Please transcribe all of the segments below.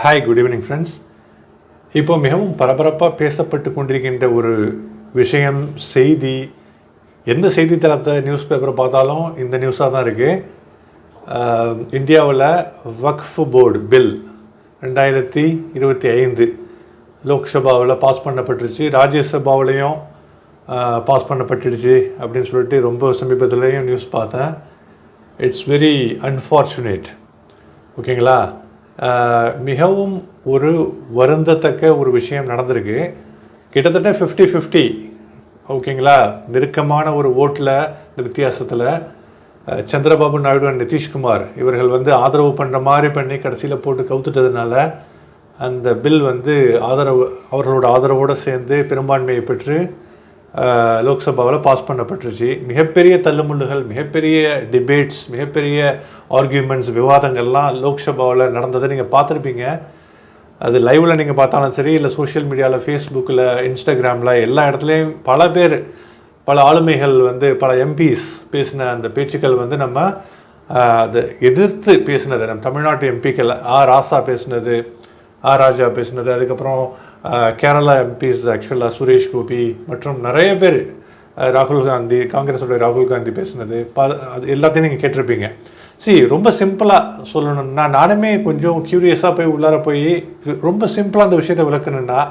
Hi, good evening friends. இப்போ மிகவும் பரபரப்பாக பேசப்பட்டு கொண்டிருக்கின்ற ஒரு விஷயம், செய்தி. எந்த செய்தித்தளத்தை நியூஸ் பேப்பரை பார்த்தாலும் இந்த நியூஸாக தான் இருக்குது. இந்தியாவில் வக்ஃப் போர்டு பில் 2025 லோக்சபாவில் பாஸ் பண்ணப்பட்டுருச்சு, ராஜ்யசபாவிலையும் பாஸ் பண்ணப்பட்டுடுச்சு அப்படின்னு சொல்லிட்டு ரொம்ப சமீபத்துலேயும் நியூஸ் பார்த்தேன். It's very unfortunate. ஓகேங்களா? மிகவும் ஒரு வருந்தத்தக்க ஒரு விஷயம் நடந்திருக்கு. கிட்டத்தட்ட 50-50. ஓகேங்களா? நெருக்கமான ஒரு ஓட்டில் இந்த வித்தியாசத்தில் சந்திரபாபு நாயுடு அண்ட் நிதிஷ்குமார் இவர்கள் ஆதரவு பண்ணுற மாதிரி பண்ணி கடைசியில் போட்டு கவுத்துட்டதுனால அந்த பில் அவர்களோட ஆதரவோடு சேர்ந்து பெரும்பான்மையை பெற்று லோக்சபாவில் பாஸ் பண்ணப்பட்டுருச்சு. மிகப்பெரிய தள்ளுமுள்ளுகள், மிகப்பெரிய டிபேட்ஸ், மிகப்பெரிய ஆர்கியூமெண்ட்ஸ், விவாதங்கள்லாம் லோக்சபாவில் நடந்ததை நீங்கள் பார்த்துருப்பீங்க. அது லைவில் நீங்கள் பார்த்தாலும் சரி, இல்லை சோஷியல் மீடியாவில், ஃபேஸ்புக்கில், இன்ஸ்டாகிராமில், எல்லா இடத்துலையும் பல ஆளுமைகள் பல எம்பிஸ் பேசின அந்த பேச்சுக்கள் நம்ம அதை எதிர்த்து பேசினது. நம்ம தமிழ்நாட்டு எம்பிக்கள் ராசா பேசினது, ராஜா பேசினது, அதுக்கப்புறம் கேரளா எம்பிஸ் ஆக்சுவலாக சுரேஷ் கோபி மற்றும் நிறைய பேர், ராகுல் காந்தி, காங்கிரஸோட ராகுல் காந்தி பேசினது, அது எல்லாத்தையும் நீங்கள் கேட்டிருப்பீங்க. ரொம்ப சிம்பிளாக சொல்லணும்னா, நானுமே கொஞ்சம் க்யூரியஸாக போய் உள்ளார போய் ரொம்ப சிம்பிளாக அந்த விஷயத்தை விளக்கணுன்னா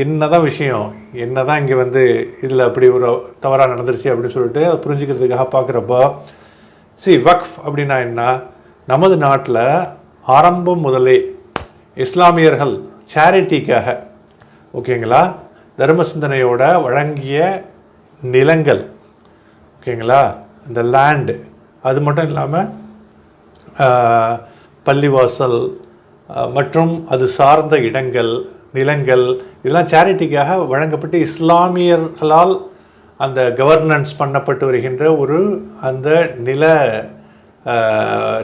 என்ன தான் விஷயம், என்ன தான் இங்கே இதில் அப்படி ஒரு தவறாக நடந்துருச்சு அப்படின்னு சொல்லிட்டு அதை புரிஞ்சுக்கிறதுக்காக பார்க்குறப்போ, வக்ஃப் அப்படின்னா என்ன? நமது நாட்டில் ஆரம்பம் முதலே இஸ்லாமியர்கள் சேரிட்டிக்காக, ஓகேங்களா, தர்ம சிந்தனையோட வழங்கிய நிலங்கள், ஓகேங்களா, அந்த லேண்டு, அது மட்டும் இல்லாமல் பள்ளிவாசல் மற்றும் அது சார்ந்த இடங்கள், நிலங்கள், இதெல்லாம் சேரிட்டிக்காக வழங்கப்பட்டு இஸ்லாமியர்களால் அந்த கவர்னன்ஸ் பண்ணப்பட்டு வருகின்ற அந்த நில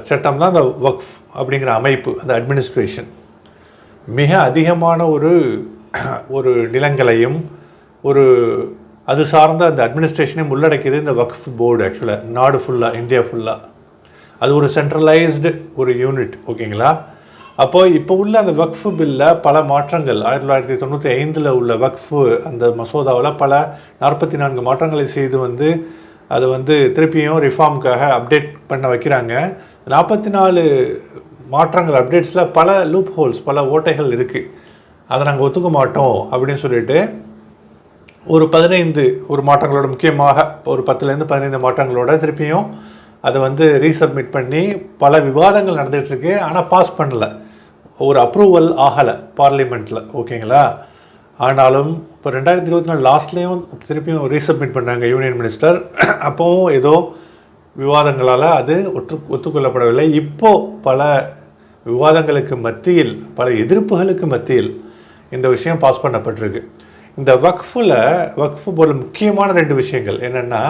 சட்டம் தான் அந்த வக்ஃப் அப்படிங்கிற அமைப்பு, அந்த அட்மினிஸ்ட்ரேஷன். மிக அதிகமான ஒரு நிலங்களையும் அது சார்ந்த அந்த அட்மினிஸ்ட்ரேஷனையும் உள்ளடக்கியது இந்த வக்ஃப் போர்டு. ஆக்சுவலாக நாடு ஃபுல்லாக, இந்தியா ஃபுல்லாக அது ஒரு சென்ட்ரலைஸ்டு ஒரு யூனிட். ஓகேங்களா? அப்போது இப்போ உள்ள அந்த வக்ஃப் பில்லில் பல மாற்றங்கள், 1995 உள்ள வக்ஃபு அந்த மசோதாவில் பல 44 மாற்றங்களை செய்து அதை திருப்பியும் ரிஃபார்முக்காக அப்டேட் பண்ண வைக்கிறாங்க. 44 மாற்றங்கள், அப்டேட்ஸில் பல லூப் ஹோல்ஸ், பல ஓட்டைகள் இருக்குது. அதை நாங்கள் ஒத்துக்க மாட்டோம் அப்படின்னு சொல்லிட்டு ஒரு 15 மாற்றங்களோட, முக்கியமாக ஒரு 10லேருந்து 15 மாற்றங்களோட திருப்பியும் அதை ரீசப்மிட் பண்ணி பல விவாதங்கள் நடந்துகிட்ருக்கு. ஆனால் பாஸ் பண்ணலை, ஒரு அப்ரூவல் ஆகலை பார்லிமெண்ட்டில். ஓகேங்களா? ஆனாலும் இப்போ 2024 லாஸ்ட்லேயும் திருப்பியும் ரீசப்மிட் பண்ணாங்க யூனியன் மினிஸ்டர். அப்போவும் ஏதோ விவாதங்களால் அது ஒத்துக்கொள்ளப்படவில்லை. இப்போது பல விவாதங்களுக்கு மத்தியில், பல எதிர்ப்புகளுக்கு மத்தியில் இந்த விஷயம் பாஸ் பண்ணப்பட்டிருக்கு. இந்த வக்ஃப் போர்டில் முக்கியமான 2 விஷயங்கள் என்னென்னா,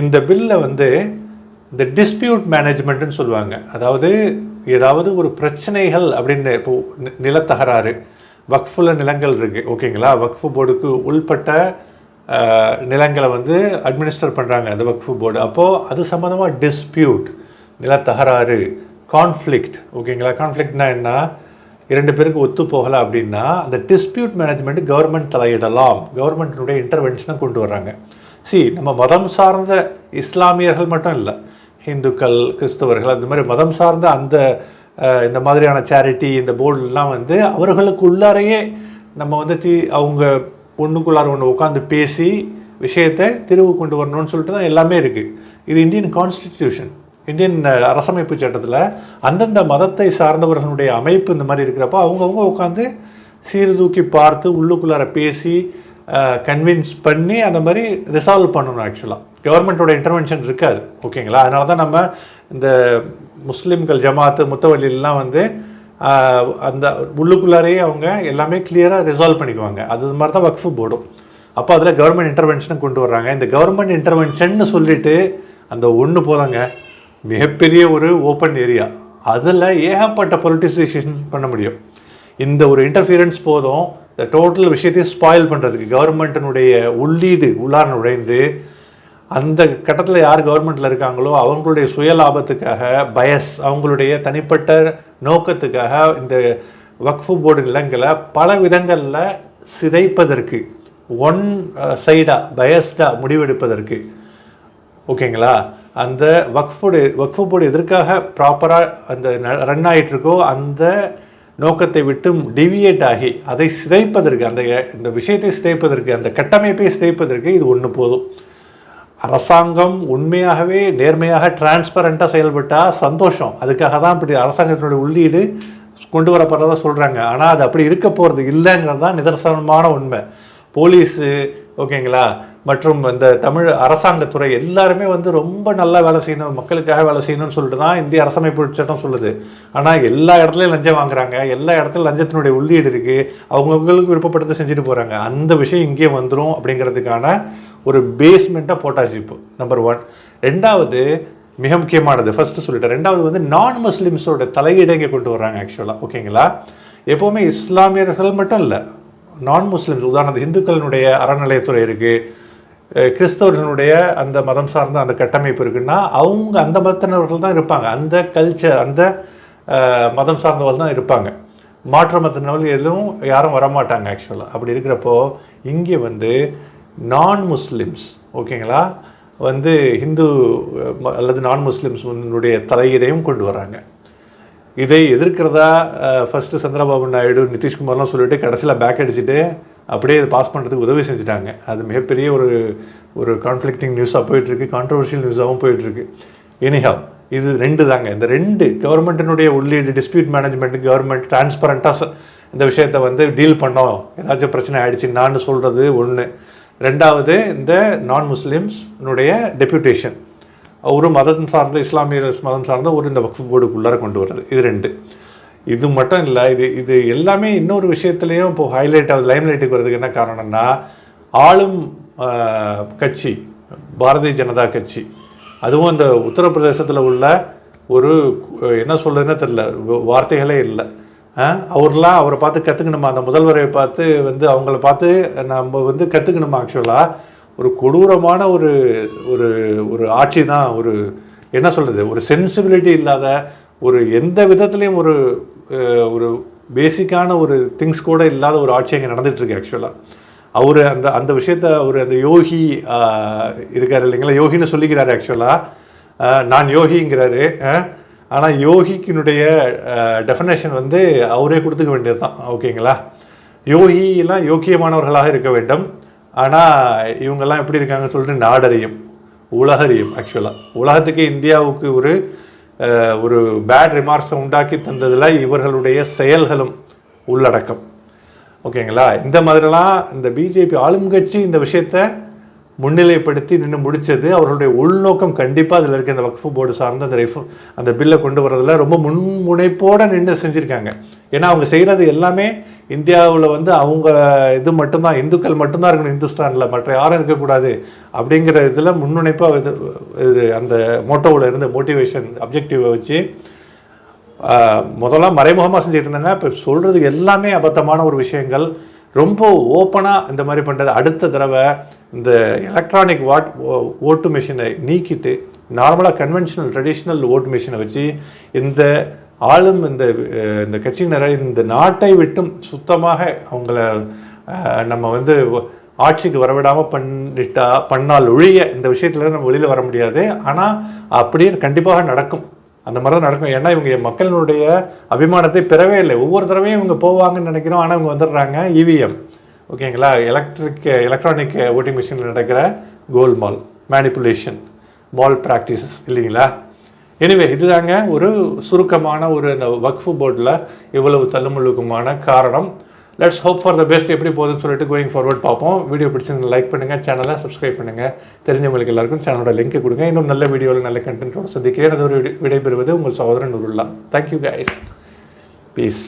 இந்த பில்லில் இந்த டிஸ்பியூட் மேனேஜ்மெண்ட்டுன்னு சொல்லுவாங்க. அதாவது ஏதாவது ஒரு பிரச்சனைகள் அப்படின்னு, இப்போது நிலத்தகராறு, வக்ஃபில் நிலங்கள் இருக்குது, ஓகேங்களா, வக்ஃப் போர்டுக்கு உள்பட்ட நிலங்களை அட்மினிஸ்டர் பண்ணுறாங்க அந்த வக்ஃப் போர்டு. அப்போது அது சம்மந்தமாக டிஸ்பியூட், நிலத்தகராறு, கான்ஃப்ளிக்ட், ஓகேங்களா. கான்ஃப்ளிக்ட்னா என்ன? 2 பேருக்கு ஒத்து போகலை அப்படின்னா அந்த டிஸ்பியூட் மேனேஜ்மெண்ட்டு கவர்மெண்ட் தலையிடலாம், கவர்மெண்ட்டினுடைய இன்டர்வென்ஷனை கொண்டு வர்றாங்க. நம்ம மதம் சார்ந்த இஸ்லாமியர்கள் மட்டும் இல்லை, ஹிந்துக்கள், கிறிஸ்தவர்கள், அந்த மாதிரி மதம் சார்ந்த இந்த மாதிரியான சேரிட்டி, இந்த போர்டுலாம் அவர்களுக்கு உள்ளாரையே நம்ம அவங்க ஒன்றுக்குள்ளார ஒன்று உட்காந்து பேசி விஷயத்தை தீர்வு கொண்டு வரணும்னு சொல்லிட்டு தான் எல்லாமே இருக்குது. இது இந்தியன் கான்ஸ்டிடியூஷன், இந்தியன் அரசமைப்பு சட்டத்தில் அந்தந்த மதத்தை சார்ந்தவர்களுடைய அமைப்பு இந்த மாதிரி இருக்கிறப்போ அவங்கவுங்க உட்காந்து சீர்தூக்கி பார்த்து உள்ளுக்குள்ளார பேசி கன்வின்ஸ் பண்ணி அந்த மாதிரி ரிசால்வ் பண்ணணும். ஆக்சுவலாக கவர்மெண்ட்டோட இன்டர்வென்ஷன் இருக்காது. ஓகேங்களா? அதனால தான் நம்ம இந்த முஸ்லீம்கள் ஜமாத்து, முத்தவல்லிலாம் அந்த உள்ளுக்குள்ளாரையே அவங்க எல்லாமே கிளியராக ரிசால்வ் பண்ணிக்குவாங்க. அது மாதிரி தான் வக்ஃப் போர்டும். அப்போ அதில் கவர்மெண்ட் இன்டர்வென்ஷனை கொண்டு வர்றாங்க. இந்த கவர்மெண்ட் இன்டர்வென்ஷன்னு சொல்லிட்டு அந்த ஒன்று போதாங்க, மிகப்பெரிய ஒரு ஓப்பன் ஏரியா, அதில் ஏகப்பட்ட பொலிட்டிசைசேஷன் பண்ண முடியும். இந்த ஒரு இன்டர்ஃபியரன்ஸ் போதும் இந்த டோட்டல் விஷயத்தையும் ஸ்பாயில் பண்ணுறதுக்கு. கவர்மெண்ட்டினுடைய உள்ளார நுழைந்து அந்த கட்டத்தில் யார் கவர்மெண்ட்டில் இருக்காங்களோ அவங்களுடைய சுய லாபத்துக்காக அவங்களுடைய தனிப்பட்ட நோக்கத்துக்காக இந்த வக்ஃபு போர்டு நிலங்களை பல விதங்களில் சிதைப்பதற்கு ஒன் சைடாக பயஸ்டாக முடிவெடுப்பதற்கு ஓகேங்களா அந்த வக்ஃபு போர்டு எதற்காக ப்ராப்பராக அந்த ரன் ஆகிட்டுருக்கோ அந்த நோக்கத்தை விட்டும் டிவியேட் ஆகி அதை சிதைப்பதற்கு இந்த விஷயத்தை சிதைப்பதற்கு அந்த கட்டமைப்பை சிதைப்பதற்கு இது ஒன்று போதும். அரசாங்கம் உண்மையாகவே நேர்மையாக டிரான்ஸ்பரண்ட்டாக செயல்பட்டால் சந்தோஷம். அதுக்காக தான் இப்படி அரசாங்கத்தினுடைய உள்ளீடு கொண்டு வரப்படுறதா சொல்கிறாங்க. ஆனால் அது அப்படி இருக்க போகிறது இல்லைங்கிறது தான் நிதர்சனமான உண்மை. போலீஸு ஓகேங்களா மற்றும் இந்த தமிழ் அரசாங்கத்துறை எல்லாருமே ரொம்ப நல்லா வேலை செய்யணும், மக்களுக்காக வேலை செய்யணும்னு சொல்லிட்டு தான் இந்திய அரசமைப்பு சட்டம் சொல்லுது. ஆனால் எல்லா இடத்துலையும் லஞ்சம் வாங்குறாங்க, எல்லா இடத்துலையும் லஞ்சத்தினுடைய உள்ளீடு இருக்குது, அவங்கவுங்களுக்கு விருப்பப்பட்டதை செஞ்சுட்டு போகிறாங்க. அந்த விஷயம் இங்கே வந்துடும் அப்படிங்கிறதுக்கான ஒரு பேஸ்மெண்ட்டாக போட்டாச்சு இப்போ நம்பர் 1. ரெண்டாவது மிக முக்கியமானது ஃபஸ்ட்டு சொல்லிட்டேன். ரெண்டாவது நான் முஸ்லிம்ஸோட தலையீடை இங்கே கொண்டு வர்றாங்க ஆக்சுவலாக. ஓகேங்களா எப்போவுமே இஸ்லாமியர்கள் மட்டும் இல்லை, நான் முஸ்லிம்ஸ் உதாரணத்துக்கு இந்துக்களினுடைய அறநிலையத்துறை இருக்குது, கிறிஸ்தவர்களுடைய அந்த மதம் சார்ந்த அந்த கட்டமைப்பு இருக்குன்னா அவங்க அந்த மதத்தினர்கள் தான் இருப்பாங்க, அந்த கல்ச்சர் அந்த மதம் சார்ந்தவர்கள் தான் இருப்பாங்க. மாற்று மதத்தினர்கள் எதுவும் யாரும் வரமாட்டாங்க ஆக்சுவலாக. அப்படி இருக்கிறப்போ இங்கே நான் முஸ்லிம்ஸ் ஓகேங்களா ஹிந்து அல்லது நான் முஸ்லிம்ஸுடைய தலையீடையும் கொண்டு வராங்க. இதை எதிர்க்கிறதா ஃபஸ்ட்டு சந்திரபாபு நாயுடு நிதிஷ்குமார்லாம் சொல்லிட்டு கடைசியில் பேக் அடிச்சுட்டு அப்படியே இதை பாஸ் பண்ணுறதுக்கு உதவி செஞ்சுட்டாங்க. அது மிகப்பெரிய ஒரு கான்ஃப்ளிக்டிங் நியூஸாக போயிட்டுருக்கு, கான்ட்ரவர்ஷியல் நியூஸாகவும் போயிட்டுருக்கு. எனிஹாவ் இது 2 தாங்க. இந்த 2 கவர்மெண்ட்டினுடைய உள்ளீடு டிஸ்பியூட் மேனேஜ்மெண்ட், கவர்மெண்ட் டிரான்ஸ்பரண்ட்டாக இந்த விஷயத்தை டீல் பண்ணோம், ஏதாச்சும் பிரச்சனை ஆகிடுச்சின்னான்னு சொல்கிறது ஒன்று. ரெண்டாவது இந்த நான் முஸ்லிம்ஸ்னுடைய டெப்யூட்டேஷன் ஒரு மதம் சார்ந்த இஸ்லாமிய மதம் சார்ந்த இந்த வக்ஃப் போர்டுக்குள்ளார கொண்டு வர்றது. இது 2. இது மட்டும் இல்லை, இது எல்லாமே இன்னொரு விஷயத்துலையும் இப்போது ஹைலைட் ஆகுது, லைம்லைட்டுக்கு வர்றதுக்கு என்ன காரணம்னா ஆளும் கட்சி பாரதிய ஜனதா கட்சி, அதுவும் அந்த உத்தரப்பிரதேசத்தில் உள்ள ஒரு என்ன சொல்கிறதுன்னு தெரியல, வார்த்தைகளே இல்லை. அவரை பார்த்து கற்றுக்கணுமா, அந்த முதல்வரை பார்த்து அவங்கள பார்த்து நம்ம கற்றுக்கணுமா. ஆக்சுவலாக ஒரு கொடூரமான ஒரு ஒரு ஒரு ஆட்சி தான், ஒரு என்ன சொல்கிறது, ஒரு சென்சிபிலிட்டி இல்லாத, ஒரு எந்த விதத்துலேயும் ஒரு பேசிக்கான ஒரு திங்ஸ் கூட இல்லாத ஒரு ஆட்சி அங்கே நடந்துகிட்ருக்கு ஆக்சுவலாக. அந்த விஷயத்த அந்த யோகி இருக்கார் இல்லைங்களா, யோகின்னு சொல்லிக்கிறாரு ஆக்சுவலாக, நான் யோகிங்கிறாரு. ஆனால் யோகிக்கினுடைய டெஃபினேஷன் அவரே கொடுத்துக்க வேண்டியது தான். ஓகேங்களா யோகிலாம் யோக்கியமானவர்களாக இருக்க வேண்டும். ஆனால் இவங்கெல்லாம் எப்படி இருக்காங்கன்னு சொல்லிட்டு நாடறியும் உலகறியும். ஆக்சுவலாக உலகத்துக்கு இந்தியாவுக்கு ஒரு பேட் ரிமார்க்ஸை உண்டாக்கி தந்ததில் இவர்களுடைய செயல்களும் உள்ளடக்கம். ஓகேங்களா இந்த மாதிரிலாம் இந்த பிஜேபி ஆளுங்கட்சி இந்த விஷயத்தை முன்னிலைப்படுத்தி நின்று முடித்தது. அவர்களுடைய உள்நோக்கம் கண்டிப்பாக அதில் இருக்க இந்த வக்ஃபு போர்டு சார்ந்த அந்த பில்லை கொண்டு வரதில் ரொம்ப முன்முனைப்போடு நின்று செஞ்சுருக்காங்க. ஏன்னா அவங்க செய்கிறது எல்லாமே இந்தியாவில் அவங்க இது மட்டும்தான், இந்துக்கள் மட்டும்தான் இருக்கணும் இந்துஸ்தானில், மற்ற யாரும் இருக்கக்கூடாது அப்படிங்கிற இதில் முன்னுணைப்பாக இது அந்த மோட்டோவில் இருந்த மோட்டிவேஷன் அப்ஜெக்டிவை வச்சு முதல்ல மறைமுகமாக செஞ்சுட்டு இருந்தாங்க. இப்போ சொல்கிறது எல்லாமே அபத்தமான ஒரு விஷயங்கள், ரொம்ப ஓப்பனாக இந்த மாதிரி பண்ணுறது. அடுத்த தடவை இந்த எலக்ட்ரானிக் ஓட்டு மிஷினை நீக்கிட்டு நார்மலாக கன்வென்ஷனல் ட்ரெடிஷ்னல் ஓட்டு மிஷினை வச்சு இந்த ஆளும் இந்த கட்சியினரை இந்த நாட்டை விட்டும் சுத்தமாக அவங்கள நம்ம ஆட்சிக்கு வரவிடாமல் பண்ணால் ஒழிய இந்த விஷயத்தில் நம்ம வெளியில் வர முடியாது. ஆனால் அப்படியே கண்டிப்பாக நடக்கும், அந்த மாதிரி தான் நடக்கும். ஏன்னா இவங்க மக்களினுடைய அபிமானத்தை பெறவே இல்லை. ஒவ்வொரு தடவையும் இவங்க போவாங்கன்னு நினைக்கிறோம், ஆனால் இவங்க வந்துடுறாங்க. இவிஎம் ஓகேங்களா, எலக்ட்ரானிக் ஓட்டிங் மிஷினில் நடக்கிற கோல்மால் மேனிப்புலேஷன் மால் ப்ராக்டிசஸ் இல்லைங்களா. எனிவே இதுதாங்க ஒரு சுருக்கமான அந்த வக்ஃபு போர்டில் இவ்வளவு தள்ளுமுள்ளுக்குமான காரணம். Let's hope for the best. எப்படி போகுதுன்னு சொல்லிட்டு கோயிங் ஃபார்வர்ட் பார்ப்போம். வீடியோ பிடிச்சிருந்தா லைக் பண்ணுங்கள், சேனலை சப்ஸ்கிரைப் பண்ணுங்கள், தெரிஞ்சவங்களுக்கு எல்லாருக்கும் சேனலோட லிங்க் கொடுங்க. இன்னும் நல்ல வீடியோவில் நல்ல கண்டென்ட்டோட சந்திக்கிறேன். அது ஒரு விடைபெறுவது உங்கள் சகோதரன் நூருல்லா. Thank you guys, piece.